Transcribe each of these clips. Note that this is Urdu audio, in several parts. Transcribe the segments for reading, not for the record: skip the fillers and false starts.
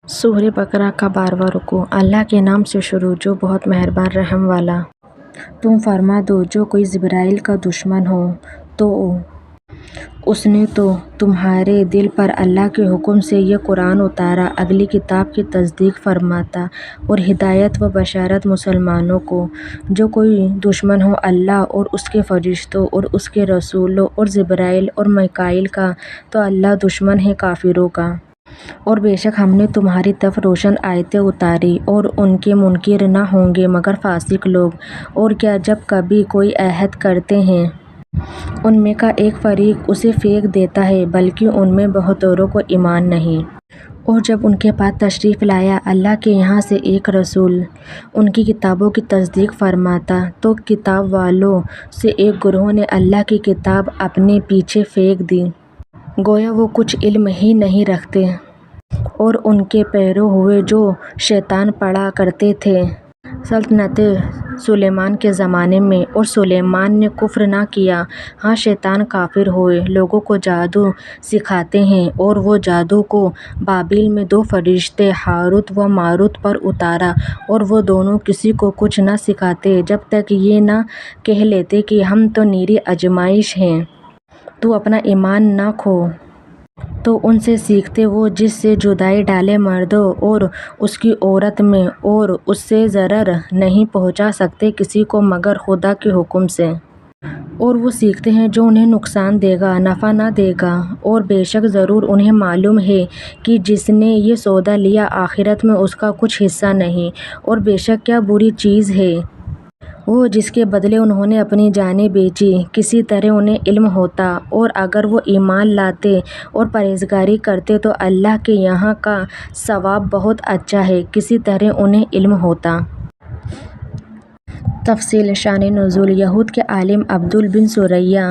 سورہ بقرہ کا 12واں رکوع۔ اللہ کے نام سے شروع جو بہت مہربان رحم والا۔ تم فرما دو جو کوئی جبرائیل کا دشمن ہو تو اس نے تو تمہارے دل پر اللہ کے حکم سے یہ قرآن اتارا، اگلی کتاب کی تصدیق فرماتا اور ہدایت و بشارت مسلمانوں کو۔ جو کوئی دشمن ہو اللہ اور اس کے فرشتوں اور اس کے رسولوں اور جبرائیل اور میکائیل کا تو اللہ دشمن ہے کافروں کا۔ اور بے شک ہم نے تمہاری طرف روشن آیتیں اتاری اور ان کے منکر نہ ہوں گے مگر فاسق لوگ۔ اور کیا جب کبھی کوئی عہد کرتے ہیں ان میں کا ایک فریق اسے پھینک دیتا ہے بلکہ ان میں بہتروں کو ایمان نہیں۔ اور جب ان کے پاس تشریف لایا اللہ کے یہاں سے ایک رسول ان کی کتابوں کی تصدیق فرماتا تو کتاب والوں سے ایک گروہ نے اللہ کی کتاب اپنے پیچھے پھینک دی گویا وہ کچھ علم ہی نہیں رکھتے، اور ان کے پیرو ہوئے جو شیطان پڑھا کرتے تھے سلطنت سلیمان کے زمانے میں، اور سلیمان نے کفر نہ کیا۔ ہاں شیطان کافر ہوئے لوگوں کو جادو سکھاتے ہیں، اور وہ جادو کو بابل میں 2 فرشتے ہاروت و ماروت پر اتارا، اور وہ دونوں کسی کو کچھ نہ سکھاتے جب تک یہ نہ کہہ لیتے کہ ہم تو نیری آزمائش ہیں، تو اپنا ایمان نہ کھو۔ تو ان سے سیکھتے وہ جس سے جدائی ڈالے مرد اور اس کی عورت میں، اور اس سے ضرر نہیں پہنچا سکتے کسی کو مگر خدا کے حکم سے۔ اور وہ سیکھتے ہیں جو انہیں نقصان دے گا نفع نہ دے گا، اور بے شک ضرور انہیں معلوم ہے کہ جس نے یہ سودا لیا آخرت میں اس کا کچھ حصہ نہیں، اور بے شک کیا بری چیز ہے وہ جس کے بدلے انہوں نے اپنی جانیں بیچی۔ کسی طرح انہیں علم ہوتا، اور اگر وہ ایمان لاتے اور پرہیزگاری کرتے تو اللہ کے یہاں کا ثواب بہت اچھا ہے، کسی طرح انہیں علم ہوتا۔ تفصیل شان نزول۔ یہود کے عالم عبدل بن سریہ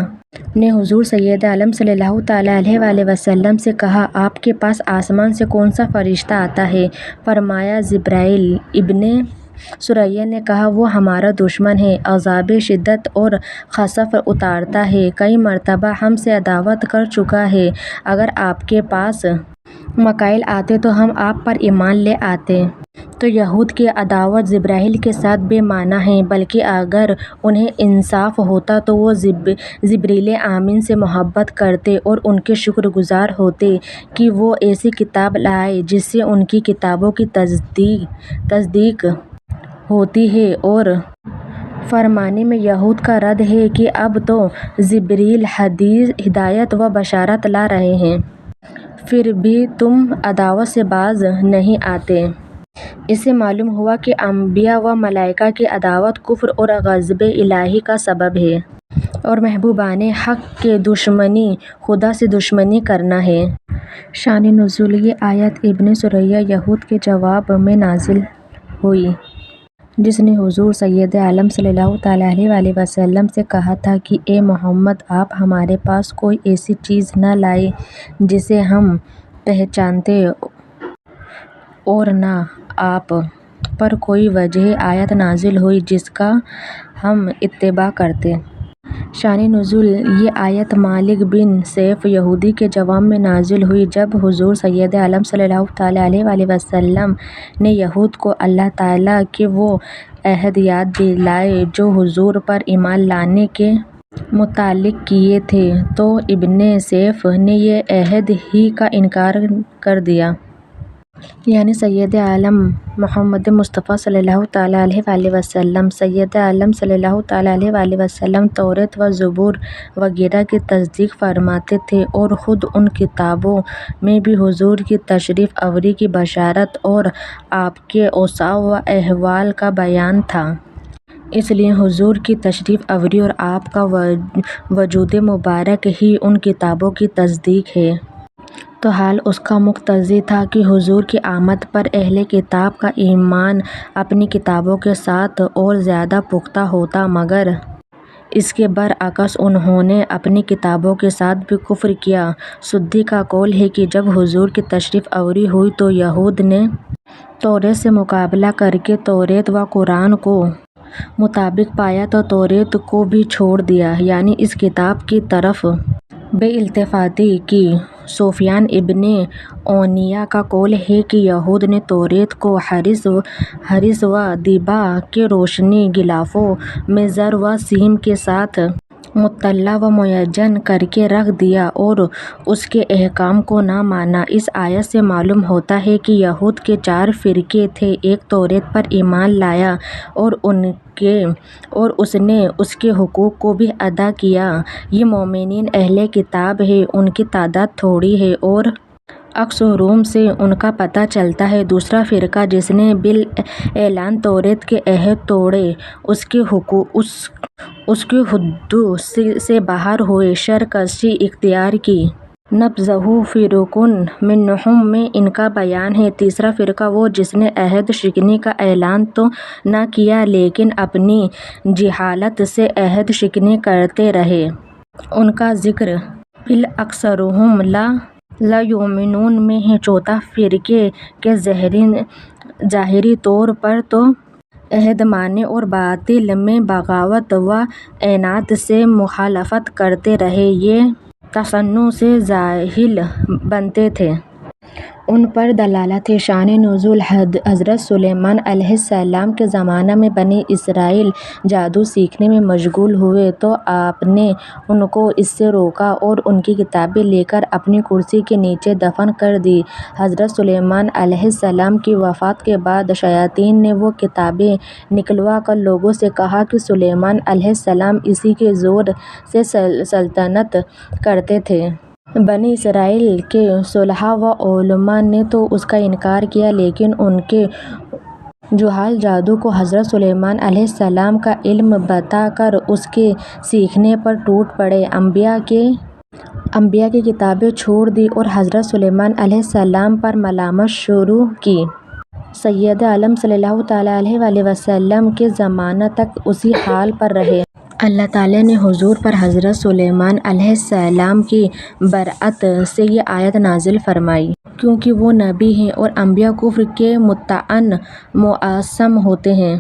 نے حضور سید عالم صلی اللہ تعالیٰ علیہ وآلہ وسلم سے کہا آپ کے پاس آسمان سے کون سا فرشتہ آتا ہے؟ فرمایا جبرائیل۔ ابن سریہ نے کہا وہ ہمارا دشمن ہے، عذاب شدت اور خسف اتارتا ہے، کئی مرتبہ ہم سے عداوت کر چکا ہے، اگر آپ کے پاس میکائیل آتے تو ہم آپ پر ایمان لے آتے۔ تو یہود کی عداوت جبرائیل کے ساتھ بے معنی ہے، بلکہ اگر انہیں انصاف ہوتا تو وہ جبریل امین سے محبت کرتے اور ان کے شکر گزار ہوتے کہ وہ ایسی کتاب لائے جس سے ان کی کتابوں کی تصدیق ہوتی ہے۔ اور فرمانے میں یہود کا رد ہے کہ اب تو جبریل ہدایت و بشارت لا رہے ہیں، پھر بھی تم عداوت سے باز نہیں آتے۔ اس سے معلوم ہوا کہ انبیاء و ملائکہ کی عداوت کفر اور غضب الہی کا سبب ہے، اور محبوبان حق کی دشمنی خدا سے دشمنی کرنا ہے۔ شان نزول۔ یہ آیت ابن سریہ یہود کے جواب میں نازل ہوئی جس نے حضور سید عالم صلی اللہ تعالیٰ علیہ وآلہ وسلم سے کہا تھا کہ اے محمد آپ ہمارے پاس کوئی ایسی چیز نہ لائیں جسے ہم پہچانتے اور نہ آپ پر کوئی واضح آیت نازل ہوئی جس کا ہم اتباع کرتے۔ شان نزول۔ یہ آیت مالک بن سیف یہودی کے جواب میں نازل ہوئی جب حضور سید عالم صلی اللہ تعالیٰ علیہ وآلہ وسلم نے یہود کو اللہ تعالیٰ کے وہ عہد یاد دلائے جو حضور پر ایمان لانے کے متعلق کیے تھے، تو ابن سیف نے یہ عہد ہی کا انکار کر دیا۔ یعنی سید عالم محمد مصطفیٰ صلی اللہ تعالیٰ علیہ وآلہ وسلم۔ سید عالم صلی اللہ تعالیٰ علیہ وآلہ وسلم توریت و زبور وغیرہ کی تصدیق فرماتے تھے، اور خود ان کتابوں میں بھی حضور کی تشریف آوری کی بشارت اور آپ کے اوصاف و احوال کا بیان تھا۔ اس لیے حضور کی تشریف آوری اور آپ کا وجود مبارک ہی ان کتابوں کی تصدیق ہے۔ تو حال اس کا مقتضی تھا کہ حضور کی آمد پر اہل کتاب کا ایمان اپنی کتابوں کے ساتھ اور زیادہ پختہ ہوتا، مگر اس کے برعکس انہوں نے اپنی کتابوں کے ساتھ بھی کفر کیا۔ سدی کا قول ہے کہ جب حضور کی تشریف آوری ہوئی تو یہود نے توریت سے مقابلہ کر کے توریت و قرآن کو مطابق پایا تو توریت کو بھی چھوڑ دیا، یعنی اس کتاب کی طرف بے التفاتی کی۔ سفیان ابن عیینہ کا قول ہے کہ یہود نے توریت کو حرص و دبا کے روشنی غلافوں میں زر و سیم کے ساتھ مطلع و معین کر کے رکھ دیا اور اس کے احکام کو نہ مانا۔ اس آیت سے معلوم ہوتا ہے کہ یہود کے 4 فرقے تھے۔ ایک توریت پر ایمان لایا اور اس نے اس کے حقوق کو بھی ادا کیا، یہ مومنین اہل کتاب ہیں، ان کی تعداد تھوڑی ہے اور عکس و روم سے ان کا پتہ چلتا ہے۔ دوسرا فرقہ جس نے بالاعلان توریت کے عہد توڑے، اس کی حدود سے باہر ہوئے، سرکشی اختیار کی۔ نبذہ فریق منہم میں ان کا بیان ہے۔ تیسرا فرقہ وہ جس نے عہد شکنی کا اعلان تو نہ کیا لیکن اپنی جہالت سے عہد شکنی کرتے رہے، ان کا ذکر بل اکثرہم لا یؤمنون میں ہے۔ چوتھا فرقے کے ظاہری طور پر تو عہد مانے اور باطن میں بغاوت و عناد سے مخالفت کرتے رہے، یہ تصنع سے جاہل بنتے تھے۔ ان پر دلالت ہے۔ شان نزول: حضرت سلیمان علیہ السلام کے زمانے میں بنی اسرائیل جادو سیکھنے میں مشغول ہوئے تو آپ نے ان کو اس سے روکا اور ان کی کتابیں لے کر اپنی کرسی کے نیچے دفن کر دیں۔ حضرت سلیمان علیہ السلام کی وفات کے بعد شیاطین نے وہ کتابیں نکلوا کر لوگوں سے کہا کہ سلیمان علیہ السلام اسی کے زور سے سلطنت کرتے تھے۔ بنی اسرائیل کے صلحاء و علماء نے تو اس کا انکار کیا لیکن ان کے جہال جادو کو حضرت سلیمان علیہ السلام کا علم بتا کر اس کے سیکھنے پر ٹوٹ پڑے، انبیاء کی کتابیں چھوڑ دیں اور حضرت سلیمان علیہ السلام پر ملامت شروع کی۔ سید عالم صلی اللہ تعالیٰ علیہ وآلہ وسلم کے زمانہ تک اسی حال پر رہے۔ اللہ تعالیٰ نے حضور پر حضرت سلیمان علیہ السلام کی برکت سے یہ آیت نازل فرمائی۔ کیونکہ وہ نبی ہیں اور انبیاء کفر کے مطمئن معصوم ہوتے ہیں،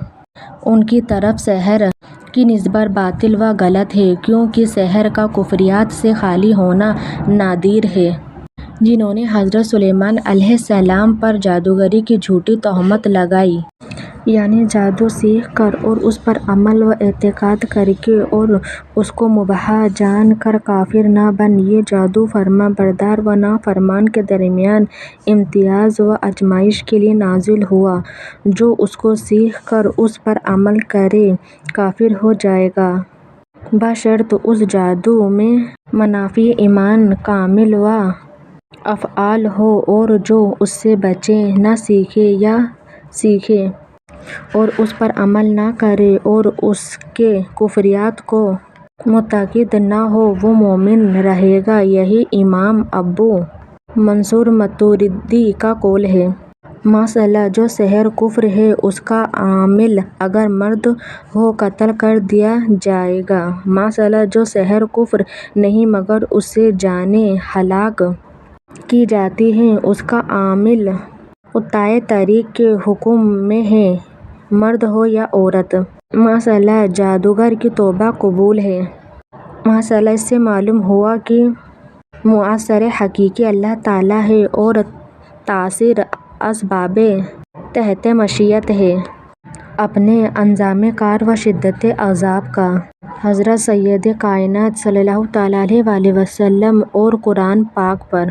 ان کی طرف سحر کی نسبت باطل و غلط ہے، کیونکہ سحر کا کفریات سے خالی ہونا نادر ہے۔ جنہوں نے حضرت سلیمان علیہ السلام پر جادوگری کی جھوٹی تہمت لگائی، یعنی جادو سیکھ کر اور اس پر عمل و اعتقاد کر کے اور اس کو مباح جان کر کافر نہ بن، یہ جادو فرما بردار و نافرمان کے درمیان امتیاز و آزمائش کے لیے نازل ہوا۔ جو اس کو سیکھ کر اس پر عمل کرے کافر ہو جائے گا، بشرط اس جادو میں منافع ایمان کامل و افعال ہو، اور جو اس سے بچے، نہ سیکھے یا سیکھے اور اس پر عمل نہ کرے اور اس کے کفریات کو معتقد نہ ہو، وہ مومن رہے گا۔ یہی امام ابو منصور ماتوریدی کا قول ہے۔ مسئلہ: جو سحر کفر ہے اس کا عامل اگر مرد ہو قتل کر دیا جائے گا۔ مسئلہ: جو سحر کفر نہیں مگر اس سے جانیں ہلاک کی جاتی ہیں، اس کا عامل قطاع طریق کے حکم میں ہے، مرد ہو یا عورت۔ مسئلہ: جادوگر کی توبہ قبول ہے۔ مسئلہ: اس سے معلوم ہوا کہ مؤثر حقیقی اللہ تعالیٰ ہے اور تاثیر اسباب تحت مشیت ہے، اپنے انجام کار و شدت عذاب کا۔ حضرت سید کائنات صلی اللہ تعالیٰ علیہ وآلہ وسلم اور قرآن پاک پر